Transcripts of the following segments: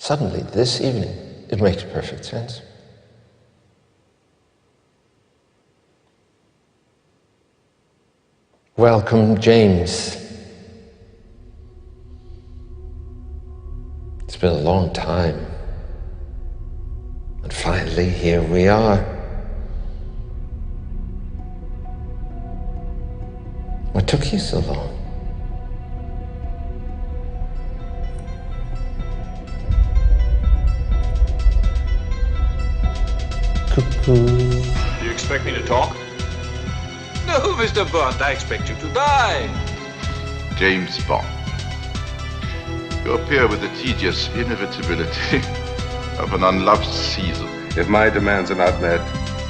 Suddenly, this evening, it makes perfect sense. Welcome, James. It's been a long time. And finally, here we are. What took you so long? Cuckoo. Do you expect me to talk? No, Mr. Bond, I expect you to die. James Bond. You appear with the tedious inevitability of an unloved season. If my demands are not met,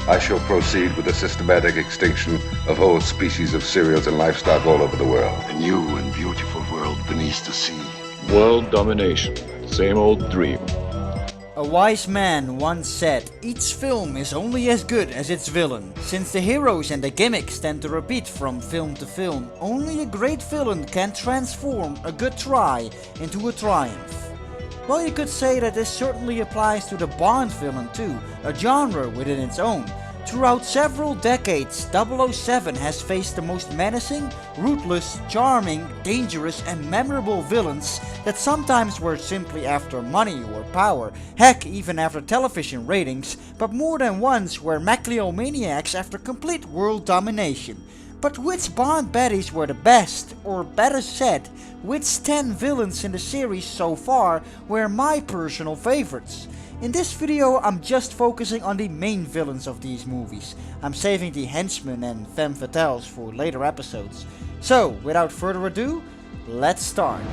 I shall proceed with the systematic extinction of whole species of cereals and livestock all over the world. A new and beautiful world beneath the sea. World domination. Same old dream. A wise man once said, each film is only as good as its villain. Since the heroes and the gimmicks tend to repeat from film to film, only a great villain can transform a good try into a triumph. Well, you could say that this certainly applies to the Bond villain too, a genre within its own. Throughout several decades, 007 has faced the most menacing, ruthless, charming, dangerous and memorable villains that sometimes were simply after money or power, heck even after television ratings, but more than once were megalomaniacs after complete world domination. But which Bond baddies were the best, or better said, which 10 villains in the series so far were my personal favorites? In this video I'm just focusing on the main villains of these movies. I'm saving the henchmen and femme fatales for later episodes. So, without further ado, let's start.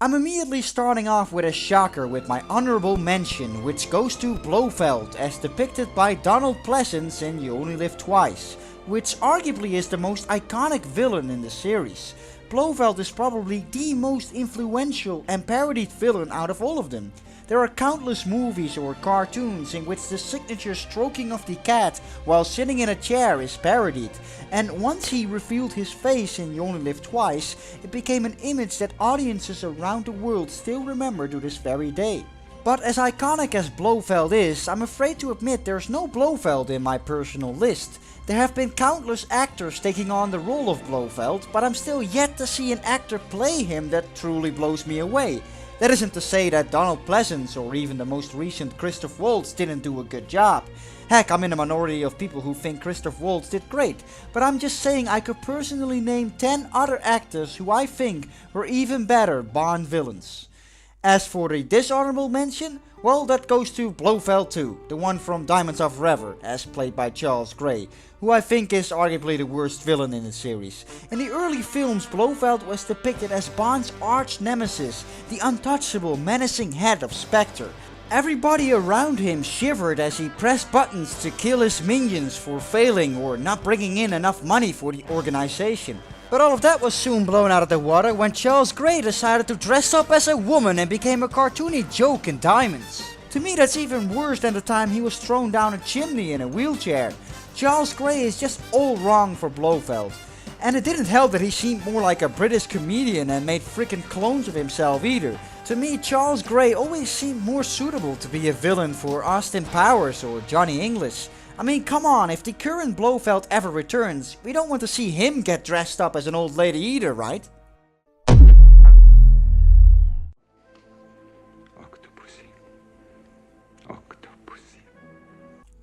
I'm immediately starting off with a shocker with my honorable mention, which goes to Blofeld as depicted by Donald Pleasence in You Only Live Twice, which arguably is the most iconic villain in the series. Blofeld is probably the most influential and parodied villain out of all of them. There are countless movies or cartoons in which the signature stroking of the cat while sitting in a chair is parodied, and once he revealed his face in You Only Live Twice, it became an image that audiences around the world still remember to this very day. But as iconic as Blofeld is, I'm afraid to admit there's no Blofeld in my personal list. There have been countless actors taking on the role of Blofeld, but I'm still yet to see an actor play him that truly blows me away. That isn't to say that Donald Pleasence or even the most recent Christoph Waltz didn't do a good job. Heck, I'm in the minority of people who think Christoph Waltz did great, but I'm just saying I could personally name 10 other actors who I think were even better Bond villains. As for the dishonorable mention, well, that goes to Blofeld too, the one from Diamonds Are Forever, as played by Charles Gray, who I think is arguably the worst villain in the series. In the early films, Blofeld was depicted as Bond's arch nemesis, the untouchable, menacing head of Spectre. Everybody around him shivered as he pressed buttons to kill his minions for failing or not bringing in enough money for the organization. But all of that was soon blown out of the water when Charles Gray decided to dress up as a woman and became a cartoony joke in Diamonds. To me, that's even worse than the time he was thrown down a chimney in a wheelchair. Charles Gray is just all wrong for Blofeld. And it didn't help that he seemed more like a British comedian and made freaking clones of himself either. To me, Charles Gray always seemed more suitable to be a villain for Austin Powers or Johnny English. I mean, come on, if the current Blofeld ever returns, we don't want to see him get dressed up as an old lady either, right?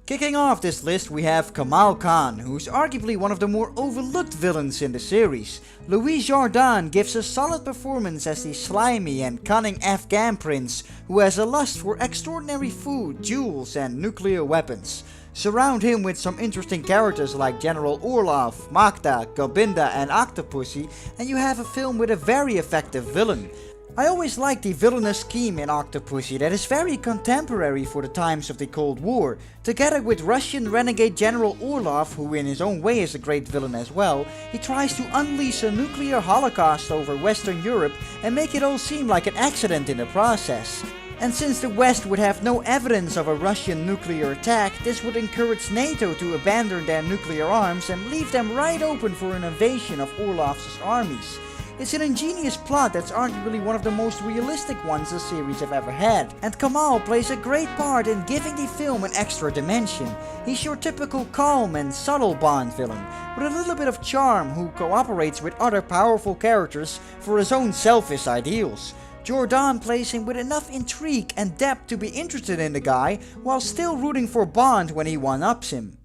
Kicking off this list we have Kamal Khan, who's arguably one of the more overlooked villains in the series. Louis Jourdan gives a solid performance as the slimy and cunning Afghan prince who has a lust for extraordinary food, jewels and nuclear weapons. Surround him with some interesting characters like General Orlov, Magda, Gobinda and Octopussy and you have a film with a very effective villain. I always liked the villainous scheme in Octopussy that is very contemporary for the times of the Cold War. Together with Russian renegade General Orlov, who in his own way is a great villain as well, he tries to unleash a nuclear holocaust over Western Europe and make it all seem like an accident in the process. And since the West would have no evidence of a Russian nuclear attack, this would encourage NATO to abandon their nuclear arms and leave them right open for an invasion of Orlov's armies. It's an ingenious plot that's arguably one of the most realistic ones the series have ever had, and Kamal plays a great part in giving the film an extra dimension. He's your typical calm and subtle Bond villain, with a little bit of charm who cooperates with other powerful characters for his own selfish ideals. Jordan plays him with enough intrigue and depth to be interested in the guy, while still rooting for Bond when he one-ups him.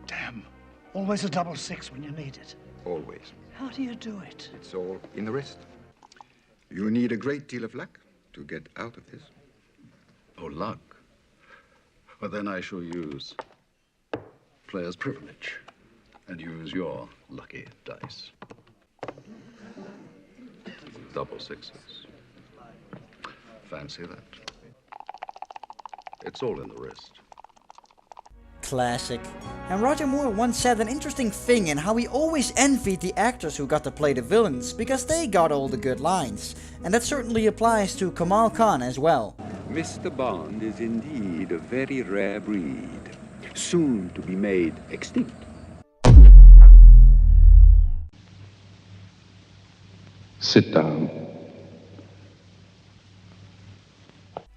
Damn, always a 666 when you need it. Always. How do you do it? It's all in the wrist. You need a great deal of luck to get out of this. Oh, luck? Well, then I shall use player's privilege and use your lucky dice. 666. Fancy that. It's all in the wrist. Classic. And Roger Moore once said an interesting thing in how he always envied the actors who got to play the villains, because they got all the good lines. And that certainly applies to Kamal Khan as well. Mr. Bond is indeed a very rare breed, soon to be made extinct. Sit down.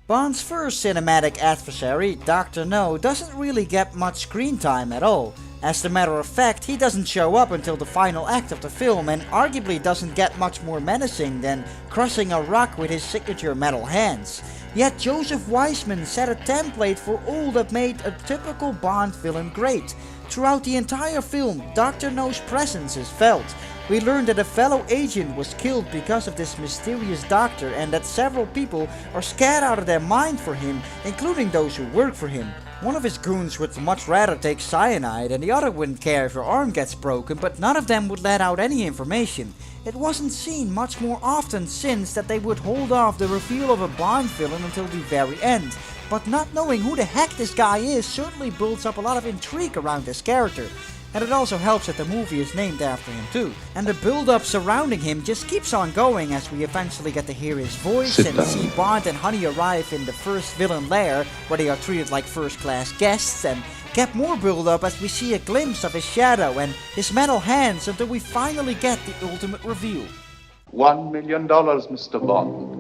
Bond's first cinematic adversary, Dr. No, doesn't really get much screen time at all. As a matter of fact, he doesn't show up until the final act of the film and arguably doesn't get much more menacing than crushing a rock with his signature metal hands. Yet Joseph Weissman set a template for all that made a typical Bond villain great. Throughout the entire film, Dr. No's presence is felt. We learn that a fellow agent was killed because of this mysterious doctor and that several people are scared out of their mind for him, including those who work for him. One of his goons would much rather take cyanide and the other wouldn't care if her arm gets broken, but none of them would let out any information. It wasn't seen much more often since that they would hold off the reveal of a Bond villain until the very end. But not knowing who the heck this guy is certainly builds up a lot of intrigue around this character. And it also helps that the movie is named after him too. And the build-up surrounding him just keeps on going as we eventually get to hear his voice and see Bond and Honey arrive in the first villain lair, where they are treated like first-class guests, and get more build-up as we see a glimpse of his shadow and his metal hands until we finally get the ultimate reveal. $1 million, Mr. Bond.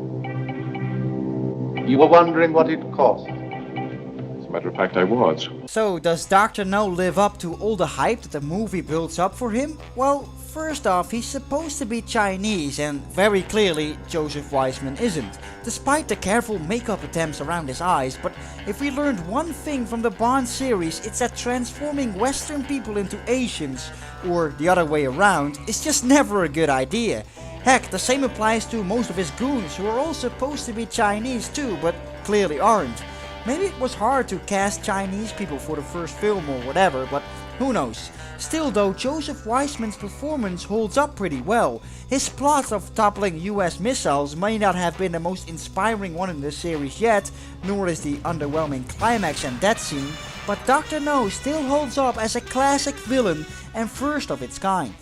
You were wondering what it cost. As a matter of fact, I was. So, does Dr. No live up to all the hype that the movie builds up for him? Well, first off, he's supposed to be Chinese, and very clearly, Joseph Weissman isn't, despite the careful makeup attempts around his eyes. But if we learned one thing from the Bond series, it's that transforming Western people into Asians, or the other way around, is just never a good idea. Heck, the same applies to most of his goons, who are all supposed to be Chinese too, but clearly aren't. Maybe it was hard to cast Chinese people for the first film or whatever, but who knows. Still though, Joseph Weissman's performance holds up pretty well. His plot of toppling US missiles may not have been the most inspiring one in the series yet, nor is the underwhelming climax and death scene, but Dr. No still holds up as a classic villain and first of its kind.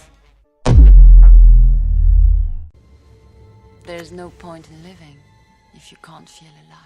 There's no point in living if you can't feel alive.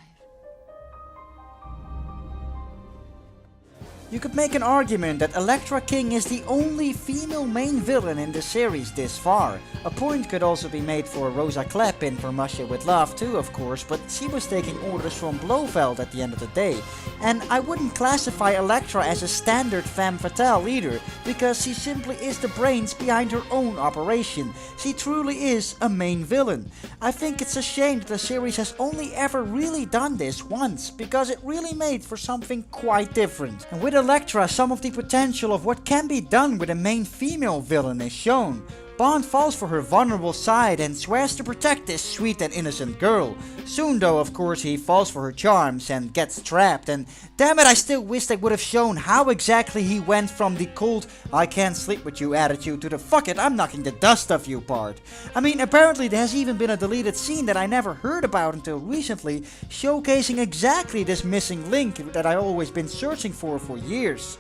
You could make an argument that Elektra King is the only female main villain in the series this far. A point could also be made for Rosa Klepp in From Russia with Love too, of course, but she was taking orders from Blofeld at the end of the day. And I wouldn't classify Elektra as a standard femme fatale either, because she simply is the brains behind her own operation. She truly is a main villain. I think it's a shame that the series has only ever really done this once, because it really made for something quite different. And with Elektra, some of the potential of what can be done with a main female villain is shown. Bond falls for her vulnerable side and swears to protect this sweet and innocent girl. Soon though, of course, he falls for her charms and gets trapped, and damn it, I still wish they would have shown how exactly he went from the cold "I can't sleep with you" attitude to the "fuck it, I'm knocking the dust off you" part. I mean, apparently there has even been a deleted scene that I never heard about until recently, showcasing exactly this missing link that I've always been searching for years.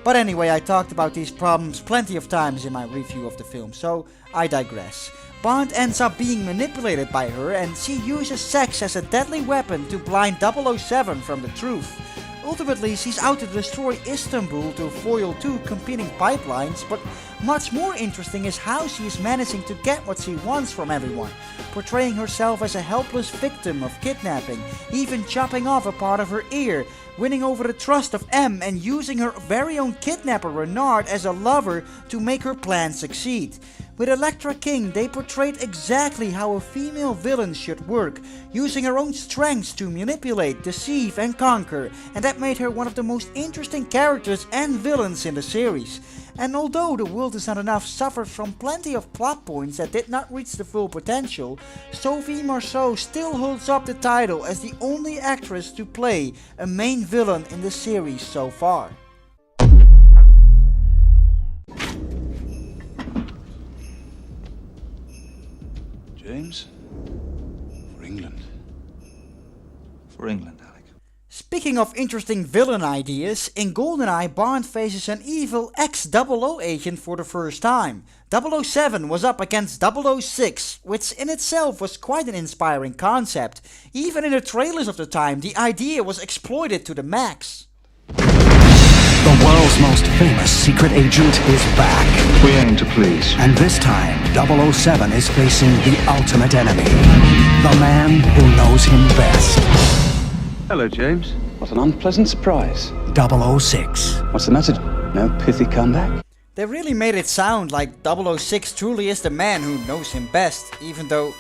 But anyway, I talked about these problems plenty of times in my review of the film, so I digress. Bond ends up being manipulated by her, and she uses sex as a deadly weapon to blind 007 from the truth. Ultimately, she's out to destroy Istanbul to foil two competing pipelines, but much more interesting is how she is managing to get what she wants from everyone, portraying herself as a helpless victim of kidnapping, even chopping off a part of her ear, winning over the trust of M, and using her very own kidnapper Renard as a lover to make her plan succeed. With Elektra King, they portrayed exactly how a female villain should work, using her own strengths to manipulate, deceive and conquer, and that made her one of the most interesting characters and villains in the series. And although The World Is Not Enough suffered from plenty of plot points that did not reach the full potential, Sophie Marceau still holds up the title as the only actress to play a main villain in the series so far. James? For England. For England, Alec. Speaking of interesting villain ideas, in GoldenEye, Bond faces an evil ex-00 agent for the first time. 007 was up against 006, which in itself was quite an inspiring concept. Even in the trailers of the time, the idea was exploited to the max. The world's most famous secret agent is back. We aim to please. And this time, 007 is facing the ultimate enemy. The man who knows him best. Hello, James. What an unpleasant surprise. 006. What's the matter? No pithy comeback? They really made it sound like 006 truly is the man who knows him best, even though,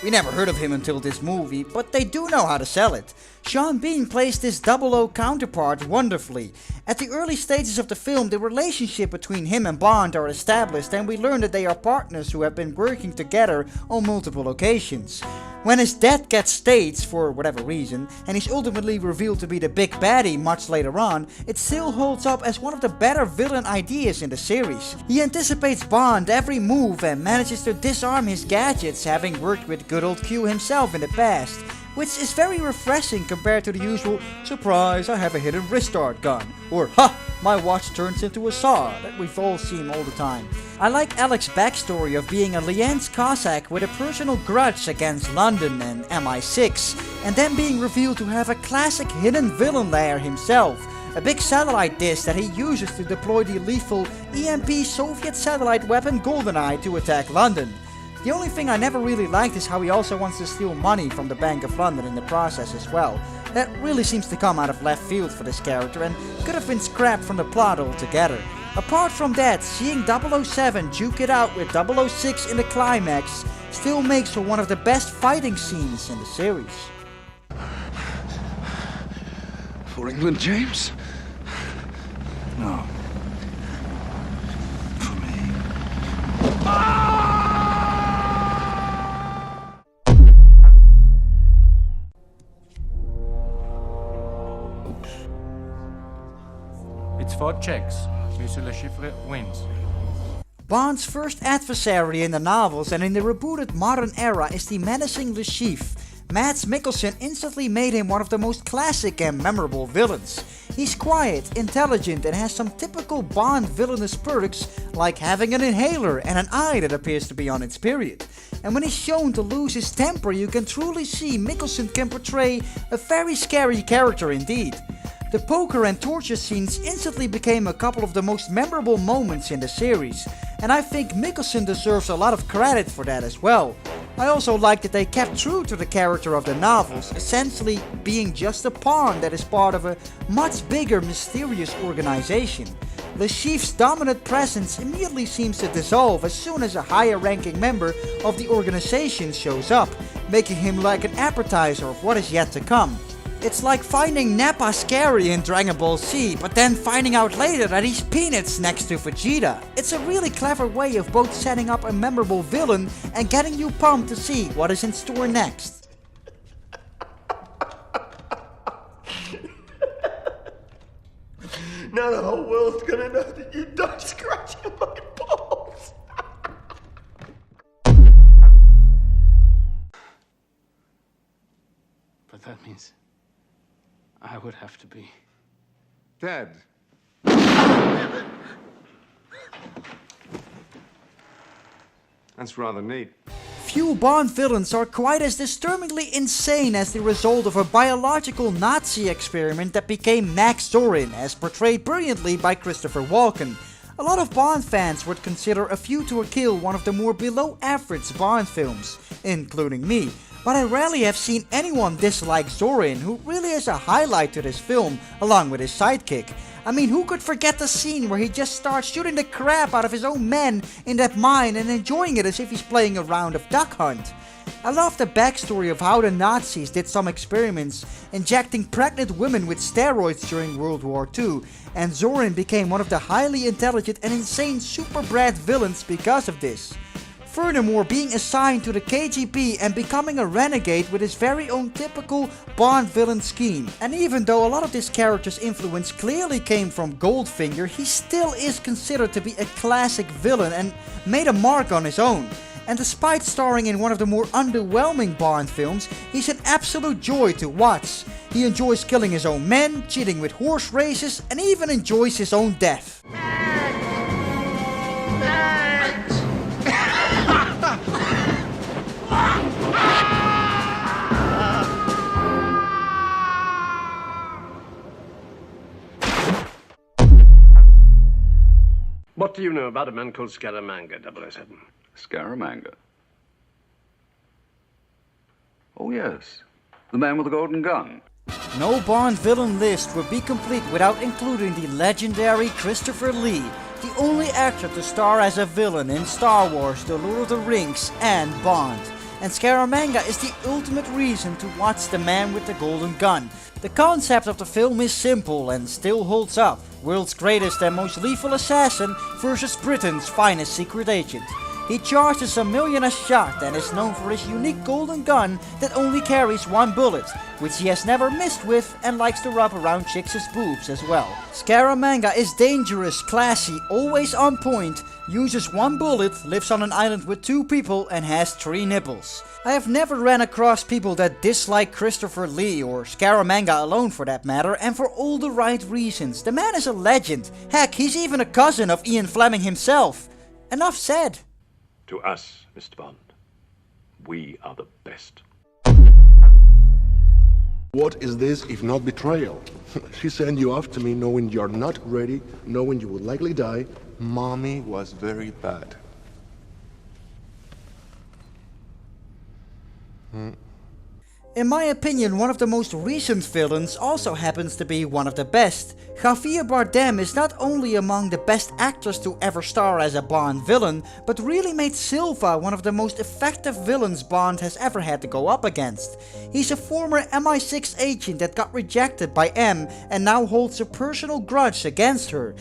we never heard of him until this movie, but they do know how to sell it. Sean Bean plays this 00 counterpart wonderfully. At the early stages of the film, the relationship between him and Bond are established, and we learn that they are partners who have been working together on multiple occasions. When his death gets staged for whatever reason, and he's ultimately revealed to be the big baddie much later on, it still holds up as one of the better villain ideas in the series. He anticipates Bond every move and manages to disarm his gadgets, having worked with good old Q himself in the past, which is very refreshing compared to the usual "surprise, I have a hidden wrist guard gun" or "ha, my watch turns into a saw" that we've all seen all the time. I like Alec's backstory of being a Lienz Cossack with a personal grudge against London and MI6, and then being revealed to have a classic hidden villain lair himself, a big satellite dish that he uses to deploy the lethal EMP Soviet satellite weapon GoldenEye to attack London. The only thing I never really liked is how he also wants to steal money from the Bank of London in the process as well. That really seems to come out of left field for this character and could have been scrapped from the plot altogether. Apart from that, seeing 007 duke it out with 006 in the climax still makes for one of the best fighting scenes in the series. For England, James? No. For me. It's 4 checks. Monsieur Le Chiffre wins. Bond's first adversary in the novels and in the rebooted modern era is the menacing Le Chiffre. Mads Mikkelsen instantly made him one of the most classic and memorable villains. He's quiet, intelligent, and has some typical Bond villainous perks like having an inhaler and an eye that appears to be on its period. And when he's shown to lose his temper, you can truly see Mikkelsen can portray a very scary character indeed. The poker and torture scenes instantly became a couple of the most memorable moments in the series, and I think Mikkelsen deserves a lot of credit for that as well. I also like that they kept true to the character of the novels, essentially being just a pawn that is part of a much bigger mysterious organization. Le Chiffre's dominant presence immediately seems to dissolve as soon as a higher ranking member of the organization shows up, making him like an appetizer of what is yet to come. It's like finding Nappa scary in Dragon Ball Z, but then finding out later that he's peanuts next to Vegeta. It's a really clever way of both setting up a memorable villain and getting you pumped to see what is in store next. Now the whole world's gonna know that you died scratching my balls. But that means I would have to be dead. That's rather neat. Few Bond villains are quite as disturbingly insane as the result of a biological Nazi experiment that became Max Zorin, as portrayed brilliantly by Christopher Walken. A lot of Bond fans would consider A View to a Kill one of the more below average Bond films, including me, but I rarely have seen anyone dislike Zorin, who really is a highlight to this film, along with his sidekick. I mean, who could forget the scene where he just starts shooting the crap out of his own men in that mine and enjoying it as if he's playing a round of Duck Hunt? I love the backstory of how the Nazis did some experiments injecting pregnant women with steroids during World War II, and Zorin became one of the highly intelligent and insane superbrat villains because of this. Furthermore, being assigned to the KGB and becoming a renegade with his very own typical Bond villain scheme. And even though a lot of this character's influence clearly came from Goldfinger, he still is considered to be a classic villain and made a mark on his own. And despite starring in one of the more underwhelming Bond films, he's an absolute joy to watch. He enjoys killing his own men, cheating with horse races, and even enjoys his own death. What do you know about a man called Scaramanga, 007? Scaramanga? Oh, yes. The man with the golden gun. No Bond villain list would be complete without including the legendary Christopher Lee, the only actor to star as a villain in Star Wars, The Lord of the Rings, and Bond. And Scaramanga is the ultimate reason to watch The Man with the Golden Gun. The concept of the film is simple and still holds up. World's greatest and most lethal assassin versus Britain's finest secret agent. He charges $1 million a shot and is known for his unique golden gun that only carries one bullet, which he has never missed with and likes to rub around chicks' boobs as well. Scaramanga is dangerous, classy, always on point, uses one bullet, lives on an island with 2 people and has 3 nipples. I have never ran across people that dislike Christopher Lee or Scaramanga alone for that matter, and for all the right reasons. The man is a legend. Heck, he's even a cousin of Ian Fleming himself. Enough said. To us, Mr. Bond, we are the best. What is this if not betrayal? She sent you off to me knowing you're not ready, knowing you would likely die. Mommy was very bad. In my opinion, one of the most recent villains also happens to be one of the best. Javier Bardem is not only among the best actors to ever star as a Bond villain, but really made Silva one of the most effective villains Bond has ever had to go up against. He's a former MI6 agent that got rejected by M and now holds a personal grudge against her.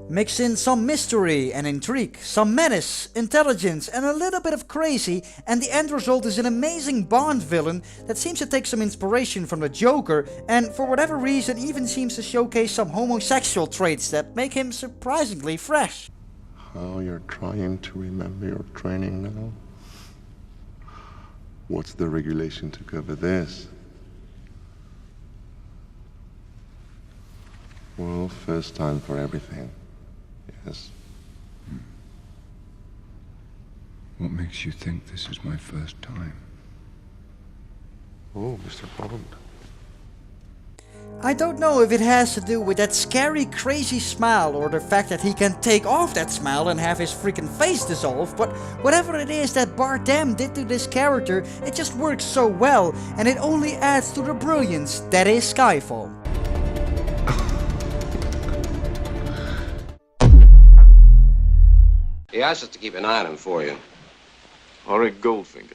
Mix in some mystery and intrigue, some menace, intelligence and a little bit of crazy, and the end result is an amazing Bond villain that seems to take some inspiration from the Joker and for whatever reason even seems to showcase some homosexual traits that make him surprisingly fresh. Oh, you're trying to remember your training now? What's the regulation to cover this? Well, first time for everything. Yes. What makes you think this is my first time? Oh, Mr. Bond. I don't know if it has to do with that scary, crazy smile or the fact that he can take off that smile and have his freaking face dissolve, but whatever it is that Bardem did to this character, it just works so well, and it only adds to the brilliance that is Skyfall. He asked us to keep an eye on him for you. Auric Goldfinger.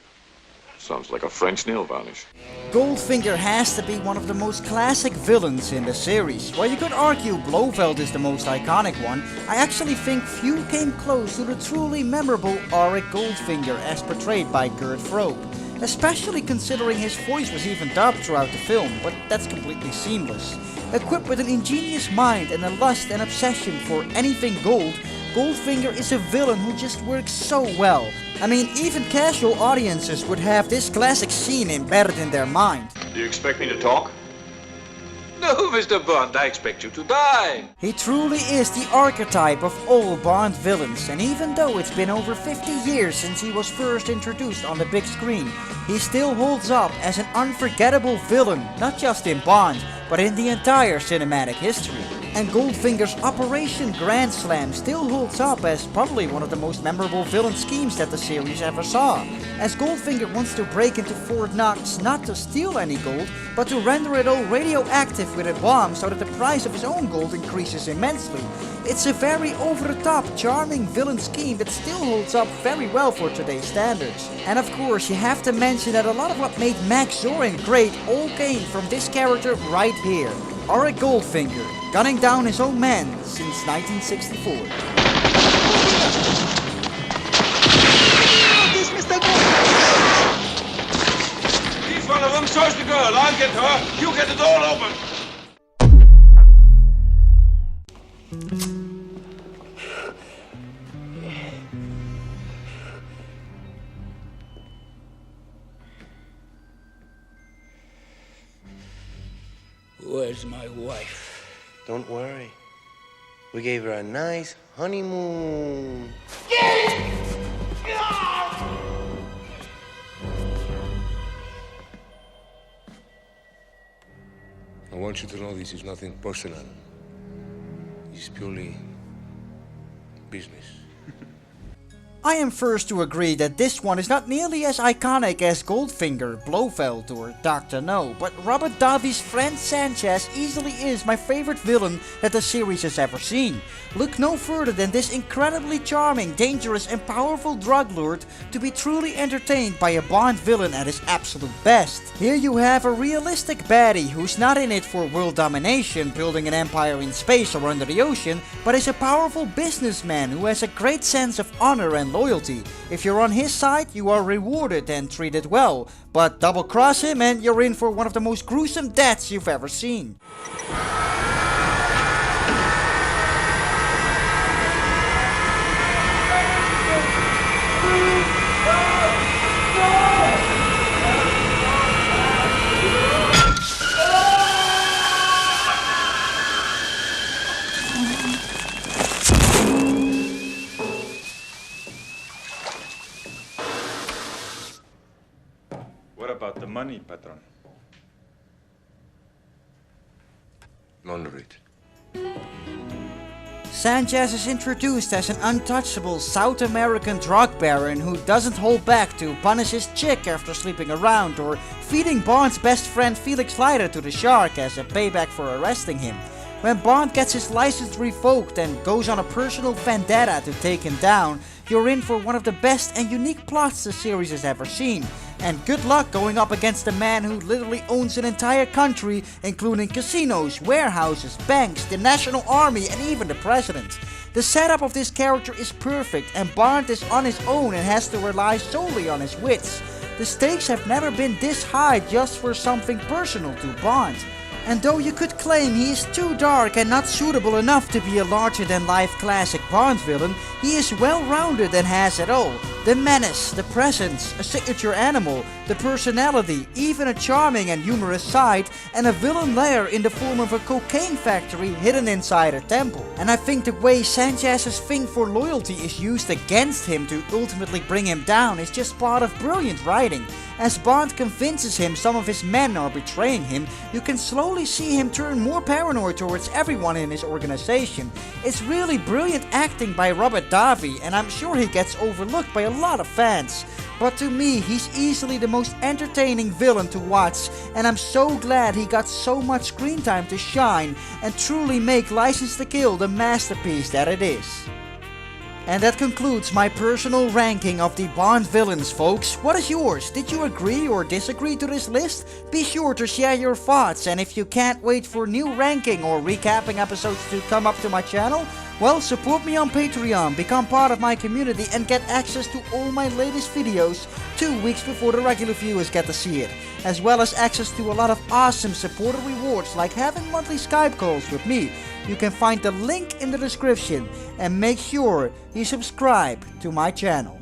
Sounds like a French nail varnish. Goldfinger has to be one of the most classic villains in the series. While you could argue Blofeld is the most iconic one, I actually think few came close to the truly memorable Auric Goldfinger as portrayed by Gert Frobe. Especially considering his voice was even dubbed throughout the film, but that's completely seamless. Equipped with an ingenious mind and a lust and obsession for anything gold, Goldfinger is a villain who just works so well. I mean, even casual audiences would have this classic scene embedded in their mind. Do you expect me to talk? No, Mr. Bond, I expect you to die. He truly is the archetype of all Bond villains, and even though it's been over 50 years since he was first introduced on the big screen, he still holds up as an unforgettable villain, not just in Bond, but in the entire cinematic history. And Goldfinger's Operation Grand Slam still holds up as probably one of the most memorable villain schemes that the series ever saw, as Goldfinger wants to break into Fort Knox not to steal any gold, but to render it all radioactive with a bomb so that the price of his own gold increases immensely. It's a very over-the-top, charming villain scheme that still holds up very well for today's standards. And of course, you have to mention that a lot of what made Max Zorin great all came from this character right here, Auric Goldfinger, gunning down his own men since 1964. Each one of them search the girl. I'll get her. You get it all open. Where's my wife? Don't worry. We gave her a nice honeymoon. I want you to know this is nothing personal. It's purely business. I am first to agree that this one is not nearly as iconic as Goldfinger, Blofeld or Dr. No, but Robert Davi's friend Sanchez easily is my favorite villain that the series has ever seen. Look no further than this incredibly charming, dangerous and powerful drug lord to be truly entertained by a Bond villain at his absolute best. Here you have a realistic baddie who's not in it for world domination, building an empire in space or under the ocean, but is a powerful businessman who has a great sense of honor and loyalty. If you're on his side, you are rewarded and treated well, but double cross him and you're in for one of the most gruesome deaths you've ever seen. What about the money, patron? Launder it. Sanchez is introduced as an untouchable South American drug baron who doesn't hold back to punish his chick after sleeping around or feeding Bond's best friend Felix Leiter to the shark as a payback for arresting him. When Bond gets his license revoked and goes on a personal vendetta to take him down, you're in for one of the best and unique plots the series has ever seen. And good luck going up against a man who literally owns an entire country, including casinos, warehouses, banks, the National Army, and even the president. The setup of this character is perfect, and Bond is on his own and has to rely solely on his wits. The stakes have never been this high just for something personal to Bond. And though you could claim he is too dark and not suitable enough to be a larger-than-life classic Bond villain, he is well-rounded and has it all. The menace, the presence, a signature animal, the personality, even a charming and humorous side, and a villain lair in the form of a cocaine factory hidden inside a temple. And I think the way Sanchez's thing for loyalty is used against him to ultimately bring him down is just part of brilliant writing. As Bond convinces him some of his men are betraying him, you can slowly see him turn more paranoid towards everyone in his organization. It's really brilliant acting by Robert Davi, and I'm sure he gets overlooked by a lot of fans. But to me, he's easily the most entertaining villain to watch, and I'm so glad he got so much screen time to shine and truly make License to Kill the masterpiece that it is. And that concludes my personal ranking of the Bond villains, folks. What is yours? Did you agree or disagree to this list? Be sure to share your thoughts, and if you can't wait for new ranking or recapping episodes to come up to my channel, well, support me on Patreon, become part of my community, and get access to all my latest videos 2 weeks before the regular viewers get to see it, as well as access to a lot of awesome supporter rewards like having monthly Skype calls with me. You can find the link in the description, and make sure you subscribe to my channel.